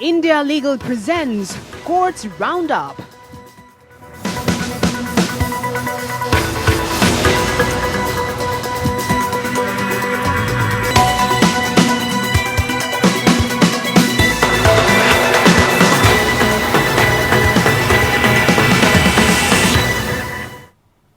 India Legal presents Courts Roundup.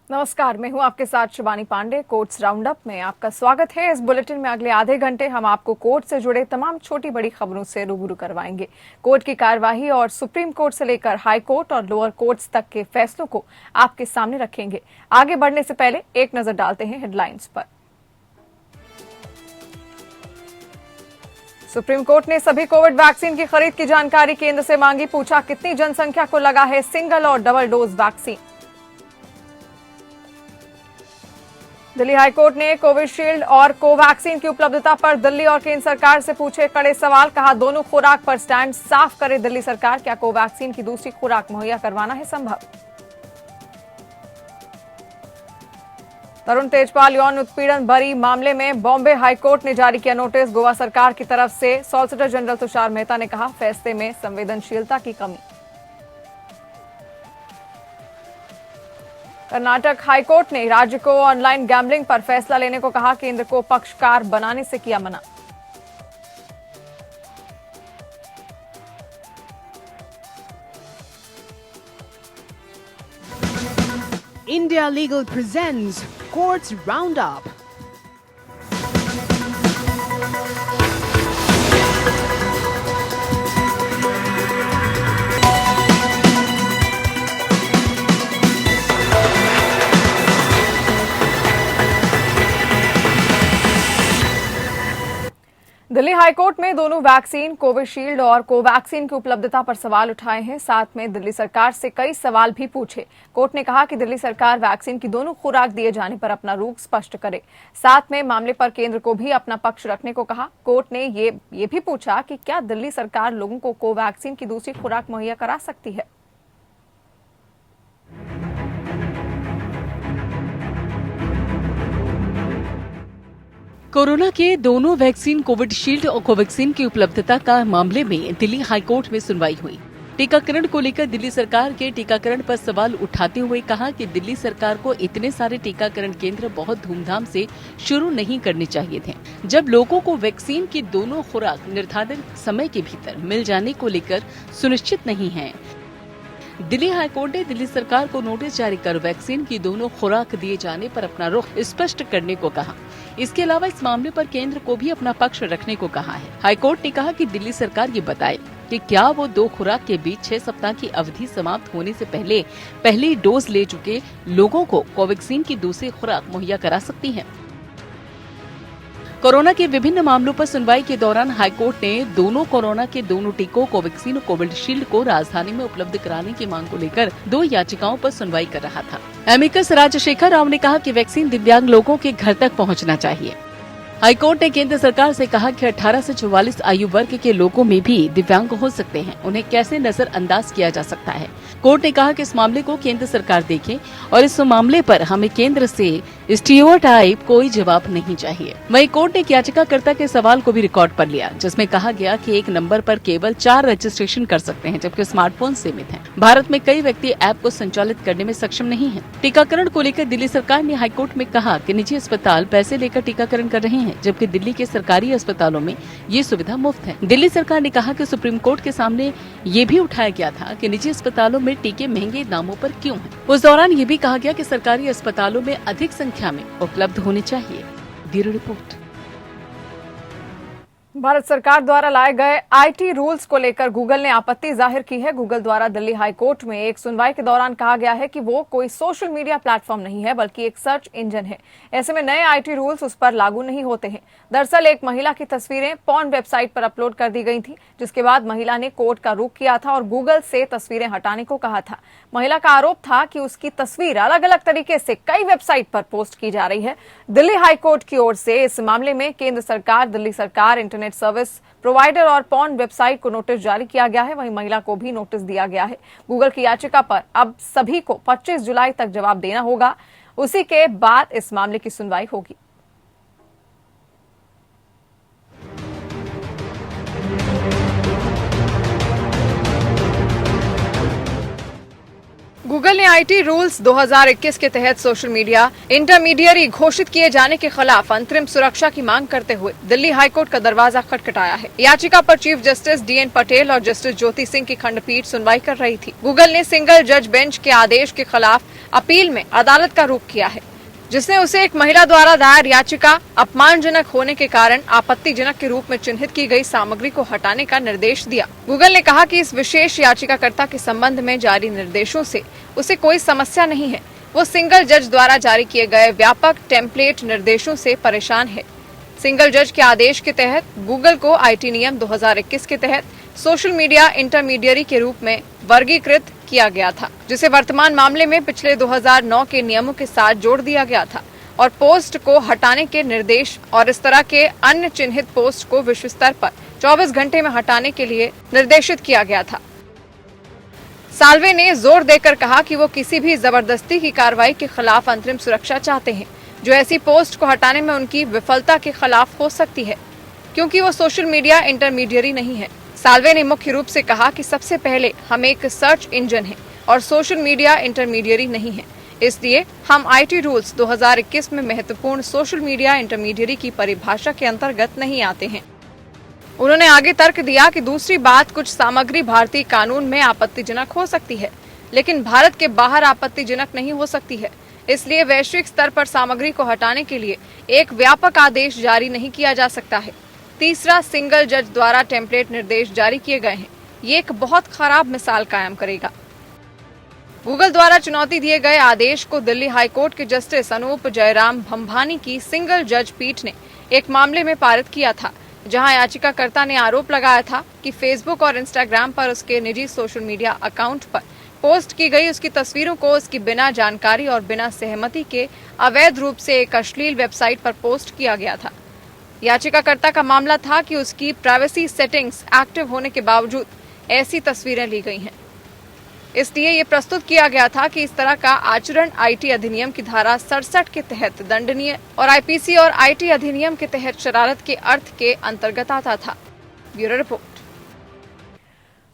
नमस्कार, मैं हूं आपके साथ शिवानी पांडे। कोर्ट्स राउंडअप में आपका स्वागत है। इस बुलेटिन में अगले आधे घंटे हम आपको कोर्ट से जुड़े तमाम छोटी बड़ी खबरों से रूबरू करवाएंगे। कोर्ट की कार्यवाही और सुप्रीम कोर्ट से लेकर हाई कोर्ट और लोअर कोर्ट्स तक के फैसलों को आपके सामने रखेंगे। आगे बढ़ने से पहले एक नजर डालते हैं हेडलाइंस पर। सुप्रीम कोर्ट ने सभी कोविड वैक्सीन की खरीद की जानकारी केंद्र से मांगी। पूछा, कितनी जनसंख्या को लगा है सिंगल और double dose vaccine. Delhi high court ने कोविशील्ड और कोवैक्सीन की उपलब्धता पर दिल्ली और केंद्र सरकार से पूछे कड़े सवाल। कहा, दोनों खुराक पर स्टैंड साफ करे दिल्ली सरकार। क्या कोवैक्सीन की दूसरी खुराक मुहैया करवाना है संभव। तरुण तेजपाल यौन उत्पीड़न बरी मामले में बॉम्बे हाईकोर्ट ने जारी किया नोटिस। गोवा सरकार की तरफ से सॉलिसिटर जनरल तुषार मेहता ने कहा, फैसले में संवेदनशीलता की कमी। कर्नाटक हाईकोर्ट ने राज्य को ऑनलाइन गैम्बलिंग पर फैसला लेने को कहा। केंद्र को पक्षकार बनाने से किया मना। India Legal presents Courts Roundup. Delhi high court में दोनों वैक्सीन कोविशील्ड और कोवैक्सीन की उपलब्धता पर सवाल उठाए हैं। साथ में दिल्ली सरकार से कई सवाल भी पूछे। कोर्ट ने कहा कि दिल्ली सरकार वैक्सीन की दोनों खुराक दिए जाने पर अपना रुख स्पष्ट करे। साथ में मामले पर केंद्र को भी अपना पक्ष रखने को कहा। कोर्ट ने ये भी पूछा कि क्या दिल्ली सरकार लोगों को कोवैक्सीन की दूसरी खुराक मुहैया करा सकती है। कोरोना के दोनों वैक्सीन कोविशील्ड और कोवैक्सीन की उपलब्धता का मामले में दिल्ली हाईकोर्ट में सुनवाई हुई। टीकाकरण को लेकर दिल्ली सरकार के टीकाकरण पर सवाल उठाते हुए कहा कि दिल्ली सरकार को इतने सारे टीकाकरण केंद्र बहुत धूमधाम से शुरू नहीं करने चाहिए थे, जब लोगों को वैक्सीन की दोनों खुराक निर्धारित समय के भीतर मिल जाने को लेकर सुनिश्चित नहीं है। दिल्ली हाईकोर्ट ने दिल्ली सरकार को नोटिस जारी कर वैक्सीन की दोनों खुराक दिए जाने पर अपना रुख स्पष्ट करने को कहा। इसके अलावा इस मामले पर केंद्र को भी अपना पक्ष रखने को कहा है। हाईकोर्ट ने कहा कि दिल्ली सरकार ये बताए कि क्या वो दो खुराक के बीच 6 सप्ताह की अवधि समाप्त होने से पहले पहली डोज ले चुके लोगों को कोवैक्सीन की दूसरी खुराक मुहैया करा सकती है। कोरोना के विभिन्न मामलों पर सुनवाई के दौरान हाईकोर्ट ने दोनों कोरोना के दोनों टीकों कोवैक्सीन और कोविशील्ड को राजधानी में उपलब्ध कराने की मांग को लेकर 2 याचिकाओं पर सुनवाई कर रहा था। एमिकस राजशेखर राव ने कहा कि वैक्सीन दिव्यांग लोगों के घर तक पहुंचना चाहिए। हाईकोर्ट ने केंद्र सरकार से कहा कि 18 से 44 आयु वर्ग के लोगों में भी दिव्यांग हो सकते हैं, उन्हें कैसे नजरअंदाज किया जा सकता है। कोर्ट ने कहा कि इस मामले को केंद्र सरकार देखे और इस मामले पर हमें केंद्र से स्टीरियोटाइप कोई जवाब नहीं चाहिए। वहीं कोर्ट ने एक याचिकाकर्ता के सवाल को भी रिकॉर्ड पर लिया, जिसमें कहा गया कि एक नंबर पर केवल 4 रजिस्ट्रेशन कर सकते हैं, जबकि स्मार्टफोन सीमित हैं। भारत में कई व्यक्ति ऐप को संचालित करने में सक्षम नहीं है। टीकाकरण को लेकर दिल्ली सरकार ने हाईकोर्ट में कहा कि निजी अस्पताल पैसे लेकर टीकाकरण कर रहे हैं, जबकि दिल्ली के सरकारी अस्पतालों में ये सुविधा मुफ्त है। दिल्ली सरकार ने कहा कि सुप्रीम कोर्ट के सामने ये भी उठाया गया था कि निजी अस्पतालों में टीके महंगे दामों पर क्यों हैं। उस दौरान ये भी कहा गया कि सरकारी अस्पतालों में अधिक संख्या में उपलब्ध होने चाहिए। Bureau report. भारत सरकार द्वारा लाए गए आईटी रूल्स को लेकर गूगल ने आपत्ति जाहिर की है। गूगल द्वारा दिल्ली हाईकोर्ट में एक सुनवाई के दौरान कहा गया है कि वो कोई सोशल मीडिया प्लेटफॉर्म नहीं है, बल्कि एक सर्च इंजन है। ऐसे में नए आईटी रूल्स उस पर लागू नहीं होते हैं। दरअसल एक महिला की तस्वीरें पॉर्न वेबसाइट पर अपलोड कर दी गई थी, जिसके बाद महिला ने कोर्ट का रुख किया था और गूगल से तस्वीरें हटाने को कहा था। महिला का आरोप था कि उसकी तस्वीर अलग अलग तरीके से कई वेबसाइट पर पोस्ट की जा रही है। दिल्ली हाईकोर्ट की ओर से इस मामले में केंद्र सरकार, दिल्ली सरकार, इंटरनेट सर्विस प्रोवाइडर और पॉर्न वेबसाइट को नोटिस जारी किया गया है। वहीं महिला को भी नोटिस दिया गया है। गूगल की याचिका पर अब सभी को 25 जुलाई तक जवाब देना होगा। उसी के बाद इस मामले की सुनवाई होगी। गूगल ने आईटी रूल्स 2021 के तहत सोशल मीडिया इंटरमीडियरी घोषित किए जाने के खिलाफ अंतरिम सुरक्षा की मांग करते हुए दिल्ली हाईकोर्ट का दरवाजा खटखटाया है। याचिका पर चीफ जस्टिस डीएन पटेल और जस्टिस ज्योति सिंह की खंडपीठ सुनवाई कर रही थी। गूगल ने सिंगल जज बेंच के आदेश के खिलाफ अपील में अदालत का रुख किया है, जिसने उसे एक महिला द्वारा दायर याचिका अपमानजनक होने के कारण आपत्तिजनक के रूप में चिन्हित की गई सामग्री को हटाने का निर्देश दिया। गूगल ने कहा कि इस विशेष याचिकाकर्ता के संबंध में जारी निर्देशों से उसे कोई समस्या नहीं है। वो सिंगल जज द्वारा जारी किए गए व्यापक टेम्पलेट निर्देशों से परेशान है। सिंगल जज के आदेश के तहत गूगल को आईटी नियम 2021 के तहत सोशल मीडिया इंटरमीडियरी के रूप में वर्गीकृत किया गया था, जिसे वर्तमान मामले में पिछले 2009 के नियमों के साथ जोड़ दिया गया था और पोस्ट को हटाने के निर्देश और इस तरह के अन्य चिन्हित पोस्ट को विश्व स्तर पर 24 घंटे में हटाने के लिए निर्देशित किया गया था। साल्वे ने जोर देकर कहा कि वो किसी भी जबरदस्ती की कार्रवाई के खिलाफ अंतरिम सुरक्षा चाहते हैं, जो ऐसी पोस्ट को हटाने में उनकी विफलता के खिलाफ हो सकती है, क्योंकि वो सोशल मीडिया इंटरमीडियरी नहीं है। साल्वे ने मुख्य रूप से कहा कि सबसे पहले हम एक सर्च इंजन हैं और सोशल मीडिया इंटरमीडियरी नहीं है, इसलिए हम आईटी रूल्स 2021 में महत्वपूर्ण सोशल मीडिया इंटरमीडियरी की परिभाषा के अंतर्गत नहीं आते हैं। उन्होंने आगे तर्क दिया कि दूसरी बात, कुछ सामग्री भारतीय कानून में आपत्तिजनक हो सकती है, लेकिन भारत के बाहर आपत्तिजनक नहीं हो सकती है, इसलिए वैश्विक स्तर पर सामग्री को हटाने के लिए एक व्यापक आदेश जारी नहीं किया जा सकता है। तीसरा, सिंगल जज द्वारा टेम्पलेट निर्देश जारी किए गए हैं, ये एक बहुत खराब मिसाल कायम करेगा। गूगल द्वारा चुनौती दिए गए आदेश को दिल्ली हाईकोर्ट के जस्टिस अनूप जयराम भंभानी की सिंगल जज पीठ ने एक मामले में पारित किया था, जहां याचिकाकर्ता ने आरोप लगाया था कि फेसबुक और इंस्टाग्राम पर उसके निजी सोशल मीडिया अकाउंट पर पोस्ट की गई उसकी तस्वीरों को उसकी बिना जानकारी और बिना सहमति के अवैध रूप से एक अश्लील वेबसाइट पर पोस्ट किया गया था। याचिकाकर्ता का मामला था कि उसकी प्राइवेसी सेटिंग्स एक्टिव होने के बावजूद ऐसी तस्वीरें ली गई हैं। इसलिए ये प्रस्तुत किया गया था कि इस तरह का आचरण आईटी अधिनियम की धारा 67 के तहत दंडनीय और आईपीसी और आईटी अधिनियम के तहत शरारत के अर्थ के अंतर्गत आता था। Bureau report.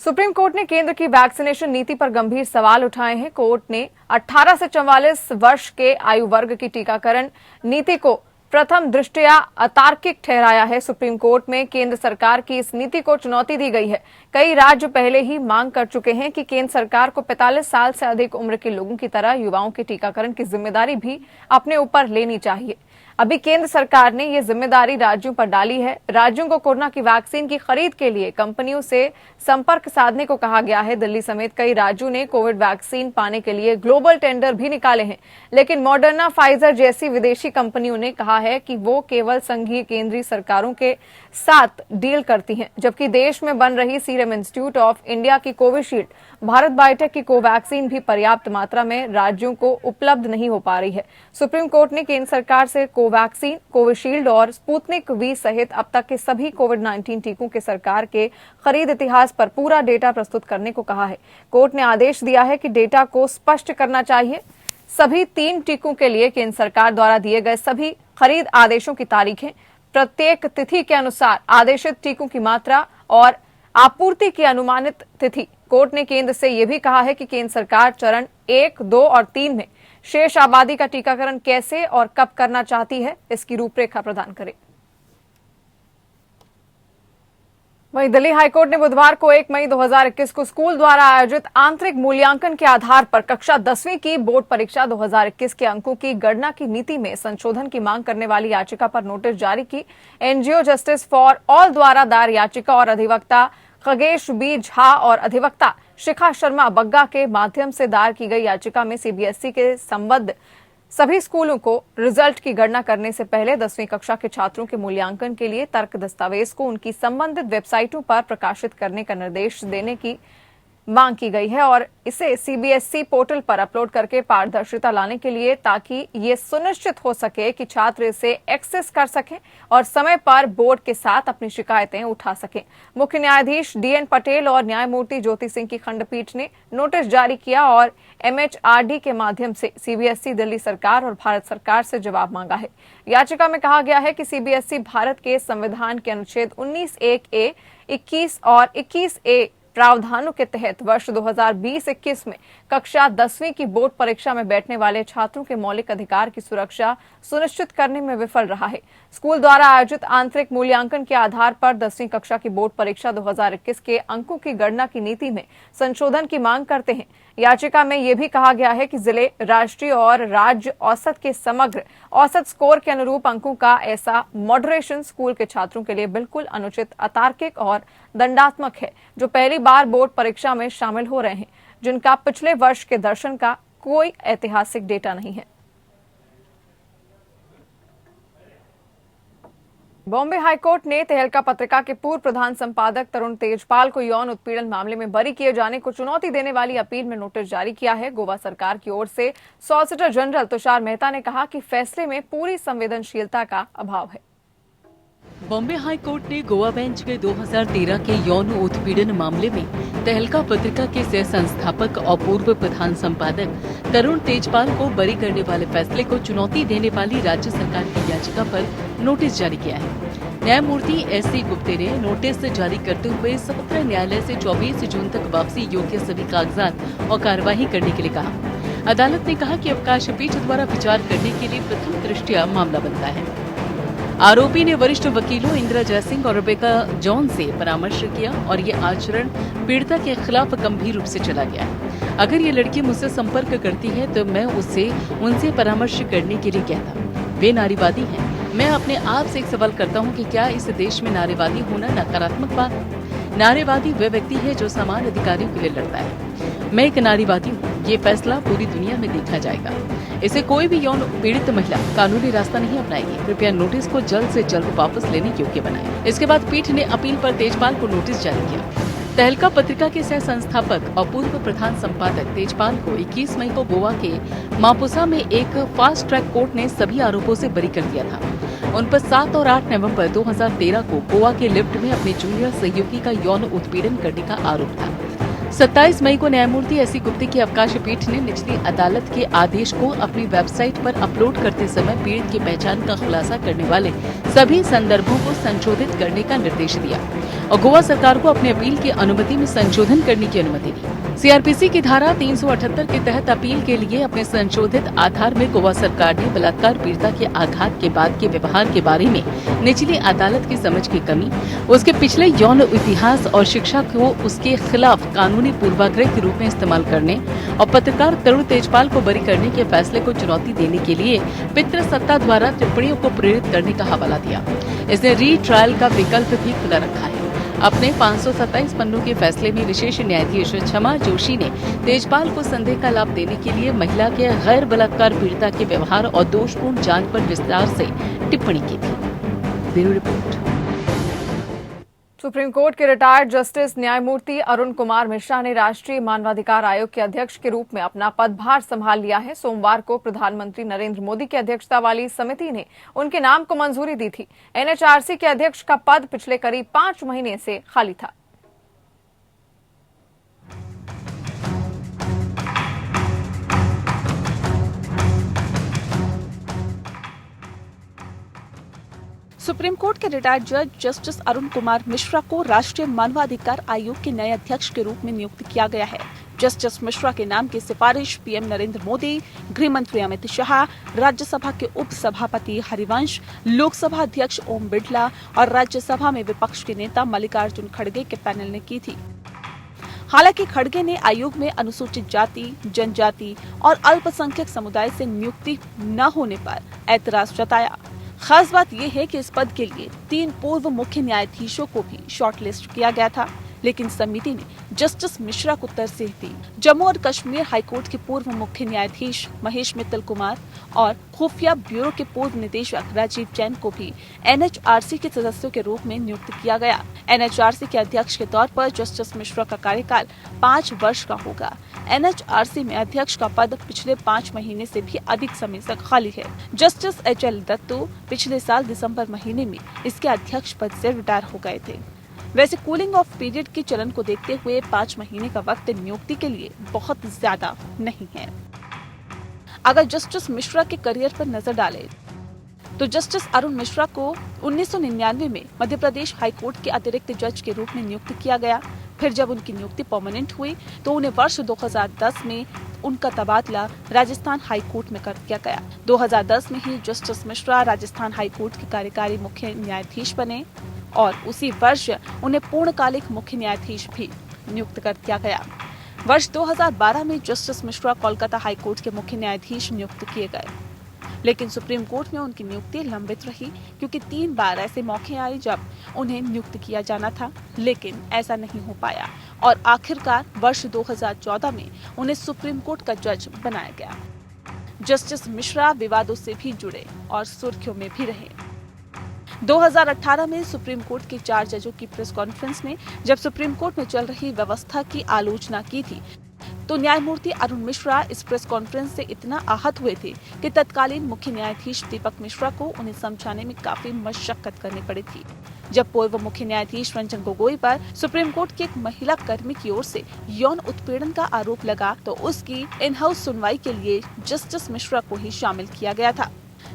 सुप्रीम कोर्ट ने केंद्र की वैक्सीनेशन नीति पर गंभीर सवाल उठाए हैं। कोर्ट ने 18 से 44 वर्ष के आयु वर्ग की टीकाकरण नीति को प्रथम दृष्टया अतार्किक ठहराया है। सुप्रीम कोर्ट में केंद्र सरकार की इस नीति को चुनौती दी गई है। कई राज्य पहले ही मांग कर चुके हैं कि केंद्र सरकार को 45 साल से अधिक उम्र के लोगों की तरह युवाओं के टीकाकरण की जिम्मेदारी भी अपने ऊपर लेनी चाहिए। अभी केंद्र सरकार ने ये जिम्मेदारी राज्यों पर डाली है। राज्यों को कोरोना की वैक्सीन की खरीद के लिए कंपनियों से संपर्क साधने को कहा गया है। दिल्ली समेत कई राज्यों ने कोविड वैक्सीन पाने के लिए ग्लोबल टेंडर भी निकाले हैं, लेकिन मॉडर्ना, फाइजर जैसी विदेशी कंपनियों ने कहा है कि वो केवल संघीय केंद्रीय सरकारों के साथ डील करती हैं, जबकि देश में बन रही सीरम इंस्टीट्यूट ऑफ इंडिया की कोविशील्ड, भारत बायोटेक की कोवैक्सीन भी पर्याप्त मात्रा में राज्यों को उपलब्ध नहीं हो पा रही है। सुप्रीम कोर्ट ने केंद्र सरकार से कोवैक्सीन, कोविशील्ड और स्पुतनिक वी सहित अब तक के सभी कोविड-19 टीकों के सरकार के खरीद इतिहास पर पूरा डेटा प्रस्तुत करने को कहा है। कोर्ट ने आदेश दिया है कि डेटा को स्पष्ट करना चाहिए। सभी 3 टीकों के लिए केंद्र सरकार द्वारा दिए गए सभी खरीद आदेशों की तारीखें, प्रत्येक तिथि के अनुसार आदेशित टीकों की मात्रा और आपूर्ति की अनुमानित तिथि। कोर्ट ने केंद्र से यह भी कहा है कि केंद्र सरकार चरण 1, 2 और 3 में शेष आबादी का टीकाकरण कैसे और कब करना चाहती है, इसकी रूपरेखा प्रदान करे। वहीं दिल्ली हाईकोर्ट ने बुधवार को 1 मई 2021 को स्कूल द्वारा आयोजित आंतरिक मूल्यांकन के आधार पर कक्षा 10वीं की बोर्ड परीक्षा 2021 के अंकों की गणना की नीति में संशोधन की मांग करने वाली याचिका पर नोटिस जारी की। एनजीओ जस्टिस फॉर ऑल द्वारा दायर याचिका और अधिवक्ता खगेश बी झा और अधिवक्ता शिखा शर्मा बग्गा के माध्यम से दायर की गई याचिका में सीबीएसई के संबद्ध सभी स्कूलों को रिजल्ट की गणना करने से पहले 10वीं कक्षा के छात्रों के मूल्यांकन के लिए तर्क दस्तावेज को उनकी संबंधित वेबसाइटों पर प्रकाशित करने का निर्देश देने की मांग की गई है और इसे सीबीएसई पोर्टल पर अपलोड करके पारदर्शिता लाने के लिए, ताकि ये सुनिश्चित हो सके कि छात्र इसे एक्सेस कर सकें और समय पर बोर्ड के साथ अपनी शिकायतें उठा सकें। मुख्य न्यायाधीश डीएन पटेल और न्यायमूर्ति ज्योति सिंह की खंडपीठ ने नोटिस जारी किया और एमएचआरडी के माध्यम से सीबीएसई, दिल्ली सरकार और भारत सरकार से जवाब मांगा है। याचिका में कहा गया है कि सीबीएसई भारत के संविधान के अनुच्छेद 19(1)(a), 21 और 21(a) प्रावधानों के तहत वर्ष 2020-21 में कक्षा 10वीं की बोर्ड परीक्षा में बैठने वाले छात्रों के मौलिक अधिकार की सुरक्षा सुनिश्चित करने में विफल रहा है। स्कूल द्वारा आयोजित आंतरिक मूल्यांकन के आधार पर 10वीं कक्षा की बोर्ड परीक्षा 2021 के अंकों की गणना की नीति में संशोधन की मांग करते हैं। याचिका में यह भी कहा गया है कि जिले, राष्ट्रीय और राज्य औसत के समग्र औसत स्कोर के अनुरूप अंकों का ऐसा मॉडरेशन स्कूल के छात्रों के लिए बिल्कुल अनुचित, अतार्किक और दंडात्मक है, जो पहली बार बोर्ड परीक्षा में शामिल हो रहे हैं, जिनका पिछले वर्ष के दर्शन का कोई ऐतिहासिक डेटा नहीं है। बॉम्बे हाईकोर्ट ने तहलका पत्रिका के पूर्व प्रधान संपादक तरुण तेजपाल को यौन उत्पीड़न मामले में बरी किए जाने को चुनौती देने वाली अपील में नोटिस जारी किया है। गोवा सरकार की ओर से सॉलिसिटर जनरल तुषार मेहता ने कहा कि फैसले में पूरी संवेदनशीलता का अभाव है। बॉम्बे हाई कोर्ट ने गोवा बेंच के 2013 के यौन उत्पीड़न मामले में तहलका पत्रिका के सह संस्थापक और पूर्व प्रधान संपादक तरुण तेजपाल को बरी करने वाले फैसले को चुनौती देने वाली राज्य सरकार की याचिका पर नोटिस जारी किया है। न्यायमूर्ति एस.सी. गुप्ते ने नोटिस जारी करते हुए सत्र न्यायालय से 24 जून तक वापसी योग्य सभी कागजात और कार्यवाही करने के लिए कहा। अदालत ने कहा कि अवकाश पीठ द्वारा विचार करने के लिए प्रथम दृष्टया मामला बनता है। आरोपी ने वरिष्ठ वकीलों इंदिरा जयसिंह और रेबेका जॉन से परामर्श किया और ये आचरण पीड़िता के खिलाफ गंभीर रूप से चला गया है। अगर ये लड़की मुझसे संपर्क करती है तो मैं उनसे परामर्श करने के लिए कहता। वे नारीवादी हैं। मैं अपने आप से एक सवाल करता हूँ कि क्या इस देश में नारीवादी होना नकारात्मक बात है? नारीवादी वह व्यक्ति है जो समान अधिकारियों के लिए लड़ता है। मैं एक नारीवादी हूँ। ये फैसला पूरी दुनिया में देखा जाएगा। इसे कोई भी यौन पीड़ित महिला कानूनी रास्ता नहीं अपनाएगी। कृपया नोटिस को जल्द से जल्द वापस लेने योग्य बनाएं। इसके बाद पीठ ने अपील पर तेजपाल को नोटिस जारी किया। तहलका पत्रिका के सह संस्थापक और पूर्व प्रधान संपादक तेजपाल को 21 मई को गोवा के मापुसा में एक फास्ट ट्रैक कोर्ट ने सभी आरोपों से बरी कर दिया था। उन पर 7 और 8 नवंबर 2013 को गोवा के लिफ्ट में अपने जूनियर सहयोगी का यौन उत्पीड़न करने का आरोप था। 27 मई को न्यायमूर्ति एस.सी. गुप्ते की अवकाश पीठ ने निचली अदालत के आदेश को अपनी वेबसाइट पर अपलोड करते समय पीड़ित की पहचान का खुलासा करने वाले सभी संदर्भों को संशोधित करने का निर्देश दिया और गोवा सरकार को अपनी अपील की अनुमति में संशोधन करने की अनुमति दी। सीआरपीसी की धारा 378 के तहत अपील के लिए अपने संशोधित आधार में गोवा सरकार ने बलात्कार पीड़िता के आघात के बाद के व्यवहार के बारे में निचली अदालत की समझ की कमी, उसके पिछले यौन इतिहास और शिक्षा को उसके खिलाफ कानूनी पूर्वाग्रह के रूप में इस्तेमाल करने और पत्रकार तरुण तेजपाल को बरी करने के फैसले को चुनौती देने के लिए पितृसत्ता द्वारा टिप्पणियों को प्रेरित करने का हवाला दिया। इसने रीट्रायल का विकल्प भी खुला रखा है। अपने 527 पन्नों के फैसले में विशेष न्यायाधीश क्षमा जोशी ने तेजपाल को संदेह का लाभ देने के लिए महिला के गैर बलात्कार पीड़िता के व्यवहार और दोषपूर्ण जांच पर विस्तार से टिप्पणी की थी। Bureau report. सुप्रीम कोर्ट के रिटायर्ड जस्टिस न्यायमूर्ति अरुण कुमार मिश्रा ने राष्ट्रीय मानवाधिकार आयोग के अध्यक्ष के रूप में अपना पदभार संभाल लिया है। सोमवार को प्रधानमंत्री नरेंद्र मोदी की अध्यक्षता वाली समिति ने उनके नाम को मंजूरी दी थी। एनएचआरसी के अध्यक्ष का पद पिछले करीब 5 महीने से खाली था। सुप्रीम कोर्ट के रिटायर्ड जज जस्टिस अरुण कुमार मिश्रा को राष्ट्रीय मानवाधिकार आयोग के नए अध्यक्ष के रूप में नियुक्त किया गया है। जस्टिस मिश्रा के नाम की सिफारिश पीएम नरेंद्र मोदी, गृह मंत्री अमित शाह, राज्यसभा के उप सभापति हरिवंश, लोकसभा अध्यक्ष ओम बिड़ला और राज्यसभा में विपक्ष के नेता मल्लिकार्जुन खड़गे के पैनल ने की थी। हालांकि खड़गे ने आयोग में अनुसूचित जाति, जनजाति और अल्पसंख्यक समुदाय से नियुक्ति न होने पर ऐतराज जताया। खास बात यह है कि इस पद के लिए 3 पूर्व मुख्य न्यायाधीशों को भी शॉर्टलिस्ट किया गया था, लेकिन समिति ने जस्टिस मिश्रा को तरजीह दी। जम्मू और कश्मीर हाईकोर्ट के पूर्व मुख्य न्यायाधीश महेश मित्तल कुमार और खुफिया ब्यूरो के पूर्व निदेशक राजीव जैन को भी एनएचआरसी के सदस्यों के रूप में नियुक्त किया गया। एनएचआरसी के अध्यक्ष के तौर पर जस्टिस मिश्रा का कार्यकाल 5 वर्ष का होगा। एनएचआरसी में अध्यक्ष का पद पिछले 5 महीने से भी अधिक समय से खाली है। Justice HL. दत्तू पिछले साल दिसंबर महीने में इसके अध्यक्ष पद से रिटायर हो गए थे। वैसे कूलिंग ऑफ पीरियड के चलन को देखते हुए 5 महीने का वक्त नियुक्ति के लिए बहुत ज्यादा नहीं है। अगर जस्टिस मिश्रा के करियर पर नजर डालें तो जस्टिस अरुण मिश्रा को 1999 में मध्य प्रदेश हाईकोर्ट के अतिरिक्त जज के रूप में नियुक्त किया गया। फिर जब उनकी नियुक्ति परमानेंट हुई तो उन्हें वर्ष 2010 में उनका तबादला राजस्थान हाई कोर्ट में कर दिया गया। 2010 में ही justice Mishra Rajasthan high court के कार्यकारी मुख्य न्यायाधीश बने और उसी वर्ष उन्हें पूर्णकालिक मुख्य न्यायाधीश भी नियुक्त कर दिया गया। वर्ष 2012 में justice Mishra Kolkata high court के मुख्य न्यायाधीश नियुक्त किए गए, लेकिन सुप्रीम कोर्ट में उनकी नियुक्ति लंबित रही क्योंकि 3 बार ऐसे मौके आए जब उन्हें नियुक्त किया जाना था, लेकिन ऐसा नहीं हो पाया और आखिरकार वर्ष 2014 में उन्हें सुप्रीम कोर्ट का जज बनाया गया। जस्टिस मिश्रा विवादों से भी जुड़े और सुर्खियों में भी रहे। 2018 में सुप्रीम कोर्ट के 4 जजों की प्रेस कॉन्फ्रेंस में जब सुप्रीम कोर्ट में चल रही व्यवस्था की आलोचना की थी तो न्यायमूर्ति अरुण मिश्रा इस प्रेस कॉन्फ्रेंस से इतना आहत हुए थे कि तत्कालीन मुख्य न्यायाधीश दीपक मिश्रा को उन्हें समझाने में काफी मशक्कत करनी पड़ी थी। जब पूर्व मुख्य न्यायाधीश रंजन गोगोई पर सुप्रीम कोर्ट की एक महिला कर्मी की ओर से यौन उत्पीड़न का आरोप लगा तो उसकी इन हाउस सुनवाई के लिए जस्टिस मिश्रा को ही शामिल किया गया था।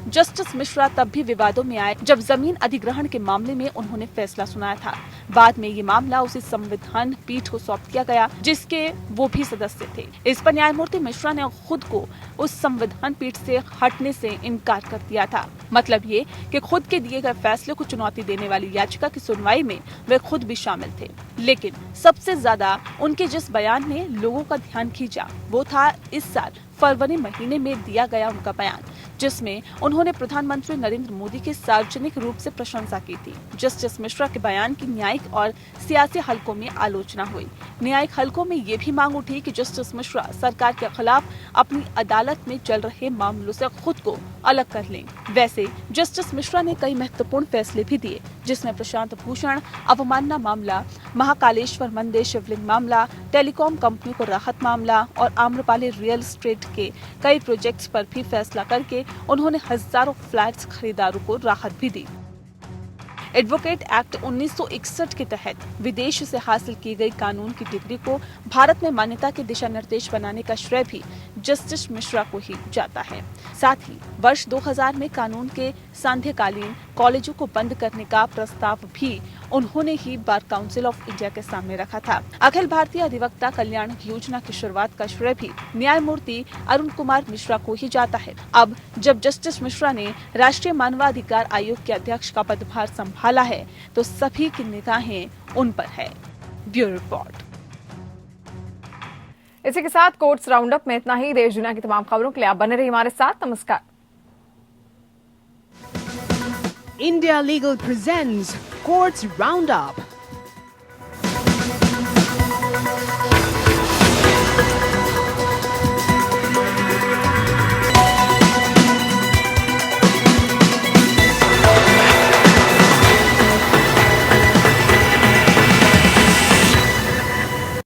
जस्टिस मिश्रा तब भी विवादों में आए जब जमीन अधिग्रहण के मामले में उन्होंने फैसला सुनाया था। बाद में ये मामला उसी संविधान पीठ को सौंप दिया गया जिसके वो भी सदस्य थे। इस पर न्यायमूर्ति मिश्रा ने खुद को उस संविधान पीठ से हटने से इनकार कर दिया था। मतलब ये कि खुद के दिए गए फैसले को चुनौती देने वाली याचिका की सुनवाई में वे खुद भी शामिल थे। लेकिन सबसे ज्यादा उनके जिस बयान ने लोगों का ध्यान खींचा वो था इस साल फरवरी महीने में दिया गया उनका बयान, जिसमें उन्होंने प्रधानमंत्री नरेंद्र मोदी की सार्वजनिक रूप से प्रशंसा की थी। जस्टिस मिश्रा के बयान की न्यायिक और सियासी हलकों में आलोचना हुई। न्यायिक हलकों में ये भी मांग उठी कि जस्टिस मिश्रा सरकार के खिलाफ अपनी अदालत में चल रहे मामलों से खुद को अलग कर लें। वैसे जस्टिस मिश्रा ने कई महत्वपूर्ण फैसले भी दिए, जिसमें प्रशांत भूषण अवमानना मामला, महाकालेश्वर मंदिर शिवलिंग मामला, टेलीकॉम कंपनियों को राहत मामला और आम्रपाली रियल एस्टेट के कई प्रोजेक्ट्स पर भी फैसला करके उन्होंने हजारों फ्लैट्स खरीदारों को राहत भी दी। एडवोकेट एक्ट 1961 के तहत विदेश से हासिल की गई कानून की डिग्री को भारत में मान्यता के दिशा निर्देश बनाने का श्रेय भी जस्टिस मिश्रा को ही जाता है। साथ ही वर्ष 2000 में कानून के सांध्यकालीन कॉलेजों को बंद करने का प्रस्ताव भी उन्होंने ही बार काउंसिल ऑफ इंडिया के सामने रखा था। अखिल भारतीय अधिवक्ता कल्याण योजना की शुरुआत का श्रेय भी न्यायमूर्ति अरुण कुमार मिश्रा को ही जाता है। अब जब जस्टिस मिश्रा ने राष्ट्रीय मानवाधिकार आयोग के अध्यक्ष का पदभार संभाला है तो सभी की निगाहें उन पर है। Bureau report. इसी के साथ कोर्ट्स राउंड अप में इतना ही। देश दुनिया की तमाम खबरों के लिए आप बने रहिए हमारे साथ। नमस्कार। India Legal presents Courts Roundup.